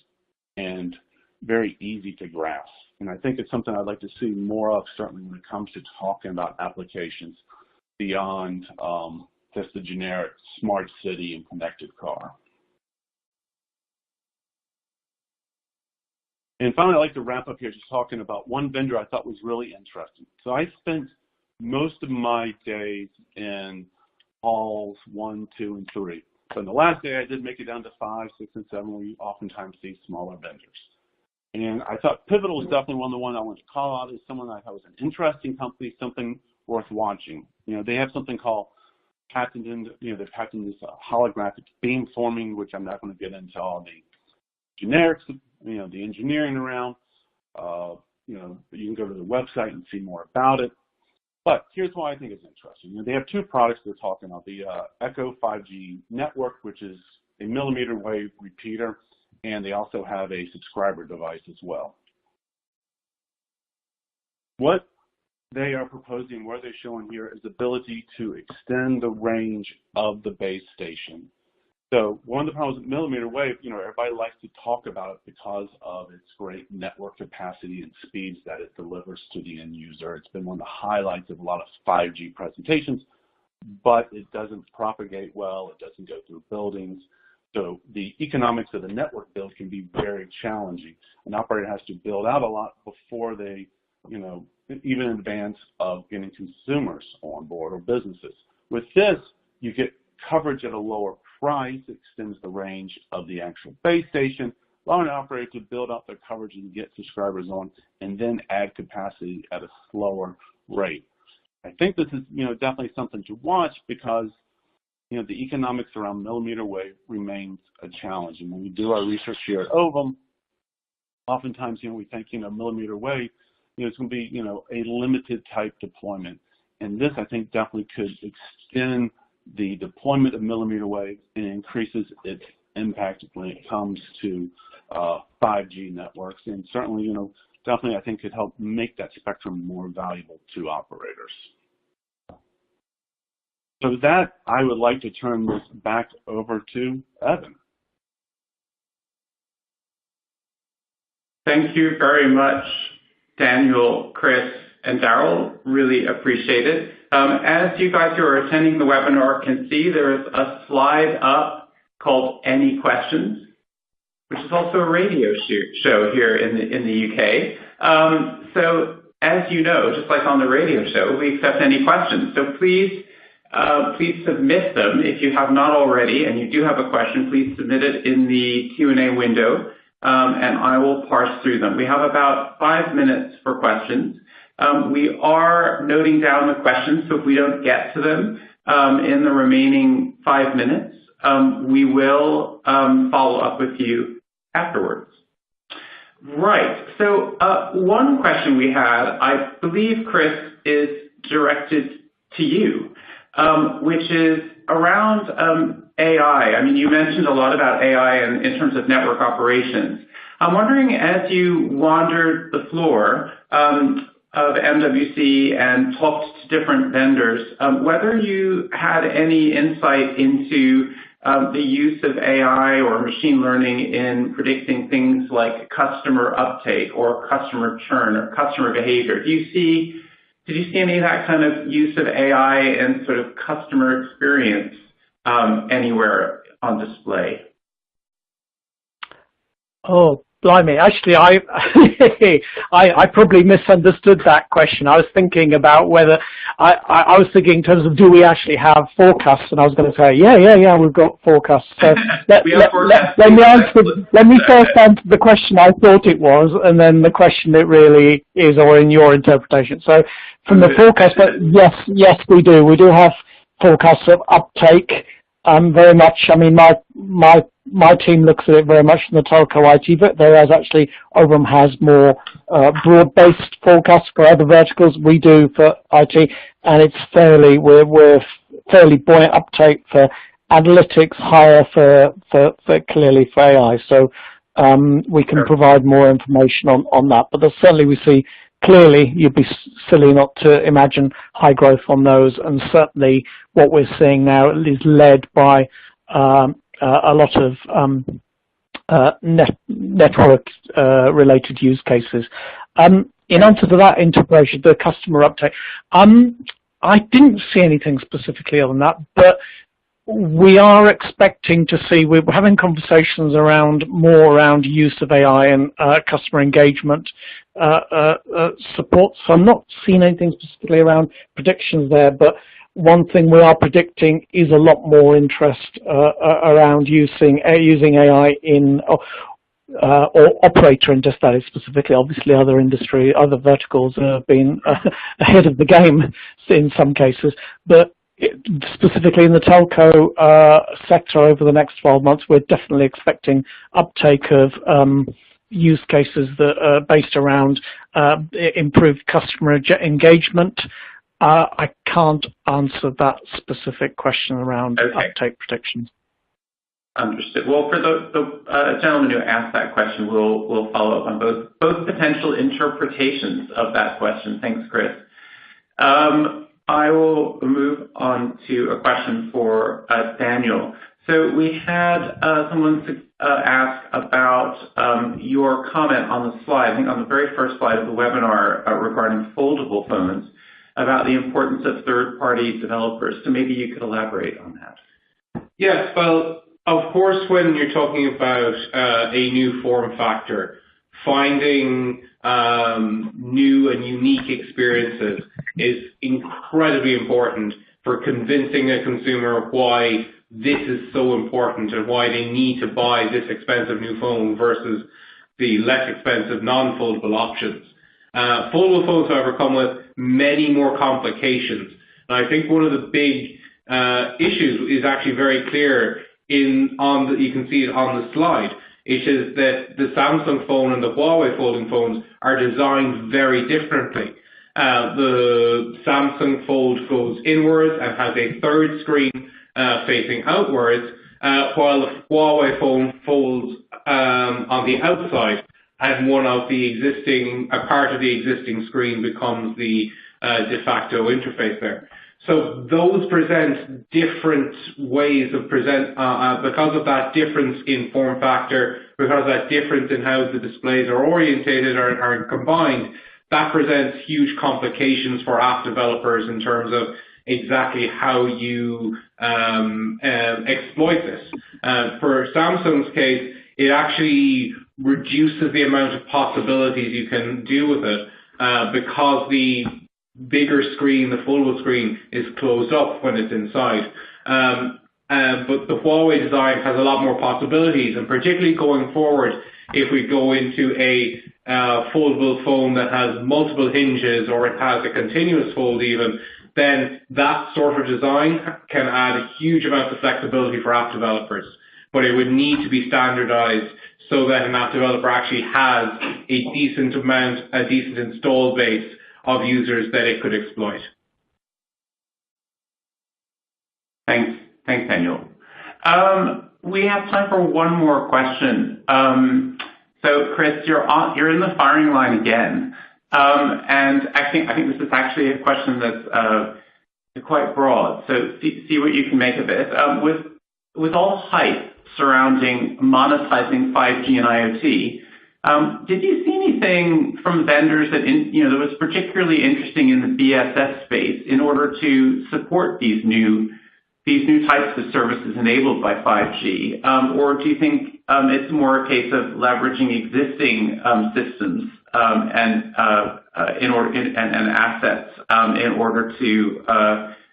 S4: and very easy to grasp. And I think it's something I'd like to see more of, certainly when it comes to talking about applications beyond just the generic smart city and connected car. And finally, I'd like to wrap up here just talking about one vendor I thought was really interesting. So I spent most of my days in halls 1, 2, and 3. So in the last day, I did make it down to 5, 6, and 7, where you oftentimes see smaller vendors. And I thought Pivotal was definitely one of the ones I wanted to call out as someone I thought was an interesting company, something worth watching. They have something called patented, they're patenting this holographic beamforming, which I'm not going to get into all the generics, the engineering around. You can go to the website and see more about it. But here's why I think it's interesting. They have two products they're talking about, the Echo 5G network, which is a millimeter wave repeater, and they also have a subscriber device as well. What they are proposing, what they're showing here, is the ability to extend the range of the base station. So one of the problems with millimeter wave, everybody likes to talk about it because of its great network capacity and speeds that it delivers to the end user. It's been one of the highlights of a lot of 5G presentations, but it doesn't propagate well. It doesn't go through buildings. So the economics of the network build can be very challenging. An operator has to build out a lot before they, even in advance of getting consumers on board or businesses. With this, you get coverage at a lower price, extends the range of the actual base station, allowing an operator to build out their coverage and get subscribers on, and then add capacity at a slower rate. I think this is, definitely something to watch because, the economics around millimeter wave remains a challenge. And when we do our research here at Ovum, oftentimes, we think, millimeter wave, it's going to be, a limited type deployment. And this, I think, definitely could extend the deployment of millimeter wave and increases its impact when it comes to 5G networks. And certainly, definitely, I think, could help make that spectrum more valuable to operators. So with that, I would like to turn this back over to Evan.
S1: Thank you very much, Daniel, Chris, and Daryl. Really appreciate it. As you guys who are attending the webinar can see, there is a slide up called Any Questions, which is also a radio show here in the UK. So as you know, just like on the radio show, we accept any questions. So please submit them if you have not already, and you do have a question. Please submit it in the Q&A window, and I will parse through them. We have about 5 minutes for questions. We are noting down the questions, so if we don't get to them in the remaining 5 minutes, we will follow up with you afterwards. Right. So one question we had, I believe, Chris, is directed to you. Which is around AI. I mean, you mentioned a lot about AI in terms of network operations. I'm wondering, as you wandered the floor of MWC and talked to different vendors, whether you had any insight into the use of AI or machine learning in predicting things like customer uptake or customer churn or customer behavior. Did you see any of that kind of use of AI and sort of customer experience anywhere on display?
S3: Oh, blimey. Actually, I probably misunderstood that question. I was thinking about whether, I was thinking in terms of, do we actually have forecasts? And I was going to say, yeah, we've got forecasts. So let me first answer the question I thought it was, and then the question it really is, or in your interpretation. So from the forecast, yes, we do. We do have forecasts of uptake. Very much, I mean, my team looks at it very much in the telco IT, but whereas actually Ovum has more broad-based forecasts for other verticals. We do for IT, and we're fairly buoyant uptake for analytics, higher for clearly for AI. So we can provide more information on that. But certainly we see clearly, you'd be silly not to imagine high growth on those, and certainly what we're seeing now is led by a lot of network related use cases. In answer to that integration, the customer uptake, I didn't see anything specifically on that, but we are expecting to see, we're having conversations more around use of AI and customer engagement support. So I'm not seeing anything specifically around predictions there, but one thing we are predicting is a lot more interest around using AI in or operator interest, that is specifically. Obviously other verticals have been ahead of the game in some cases, but specifically in the telco sector over the next 12 months, we're definitely expecting uptake of use cases that are based around improved customer engagement. I can't answer that specific question around uptake predictions.
S1: Understood. Well, for the gentleman who asked that question, we'll follow up on both potential interpretations of that question. Thanks, Chris. I will move on to a question for Daniel. So we had someone ask about your comment on the slide, I think on the very first slide of the webinar regarding foldable phones, about the importance of third-party developers. So maybe you could elaborate on that.
S2: Yes, well, of course, when you're talking about a new form factor, finding new and unique experiences is incredibly important for convincing a consumer why this is so important and why they need to buy this expensive new phone versus the less expensive non-foldable options. Foldable phones, however, come with many more complications. And I think one of the big issues is actually very clear you can see it on the slide. It is that the Samsung phone and the Huawei folding phones are designed very differently. The Samsung Fold goes inwards and has a third screen facing outwards, while the Huawei phone folds on the outside, and a part of the existing screen becomes the de facto interface there. So those present different ways of because of that difference in form factor, because of that difference in how the displays are orientated or are combined, that presents huge complications for app developers in terms of exactly how you exploit this. For Samsung's case, it actually reduces the amount of possibilities you can do with it because the bigger screen, the foldable screen, is closed up when it's inside. But the Huawei design has a lot more possibilities, and particularly going forward, if we go into a foldable phone that has multiple hinges or it has a continuous fold even, then that sort of design can add a huge amount of flexibility for app developers. But it would need to be standardized so that an app developer actually has a decent install base of users that it could exploit.
S1: Thanks, Daniel. We have time for one more question. So, Chris, you're in the firing line again, and I think this is actually a question that's quite broad. So, see what you can make of it. With all the hype surrounding monetizing 5G and IoT, did you see anything from vendors that that was particularly interesting in the BSS space in order to support these new types of services enabled by 5G, or do you think it's more a case of leveraging existing systems and assets in order to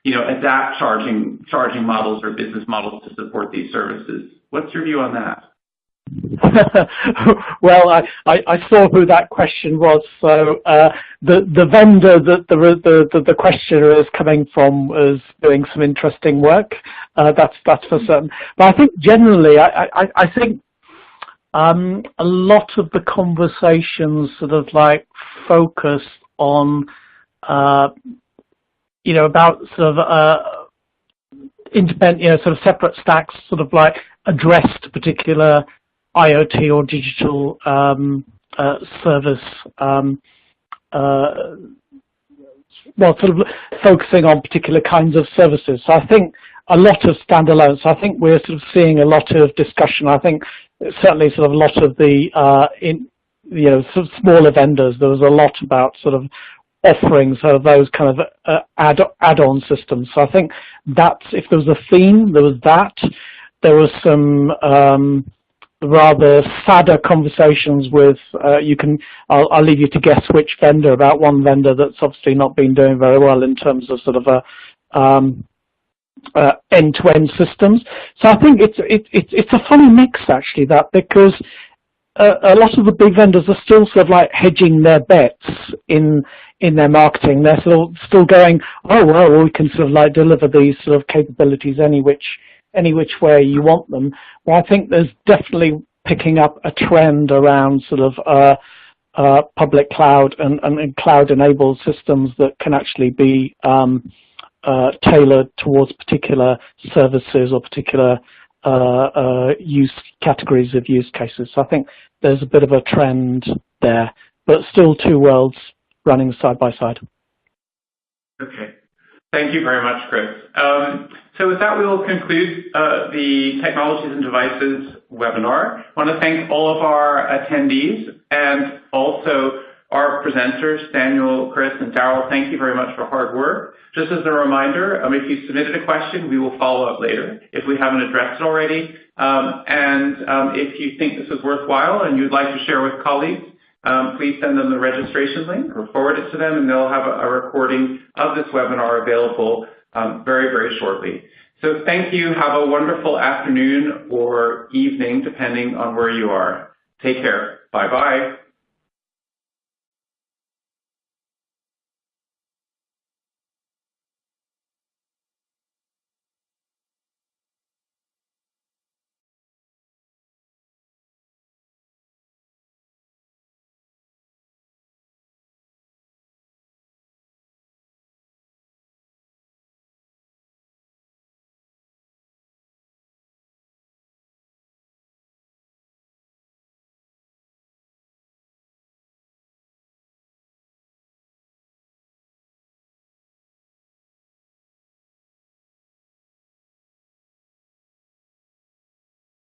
S1: adapt charging models or business models to support these services? What's your view on that?
S3: Well, I saw who that question was. So the vendor that the questioner is coming from is doing some interesting work. That's for certain. But I think generally, I think a lot of the conversations sort of like focus on about sort of independent, sort of separate stacks, sort of like addressed particular IoT or digital service, sort of focusing on particular kinds of services. So I think a lot of standalone. So I think we're sort of seeing a lot of discussion. I think certainly sort of a lot of the sort of smaller vendors. There was a lot about sort of offerings of those kind of add-on systems. So I think that's, if there was a theme, there was that. There was some rather sadder conversations with, I'll leave you to guess which vendor, about one vendor that's obviously not been doing very well in terms of sort of end-to-end systems. So I think it's a funny mix actually, that, because a lot of the big vendors are still sort of like hedging their bets in their marketing. They're still going, oh well, we can sort of like deliver these sort of capabilities any which way you want them. Well, I think there's definitely picking up a trend around sort of public cloud and cloud-enabled systems that can actually be tailored towards particular services or particular use categories of use cases. So I think there's a bit of a trend there, but still two worlds running side by side.
S1: Okay. Thank you very much, Chris. So with that, we will conclude the Technologies and Devices webinar. I want to thank all of our attendees and also our presenters, Daniel, Chris, and Darryl. Thank you very much for hard work. Just as a reminder, if you submitted a question, we will follow up later if we haven't addressed it already. If you think this is worthwhile and you'd like to share with colleagues, please send them the registration link or forward it to them, and they'll have a recording of this webinar available very, very shortly. So thank you. Have a wonderful afternoon or evening, depending on where you are. Take care. Bye-bye.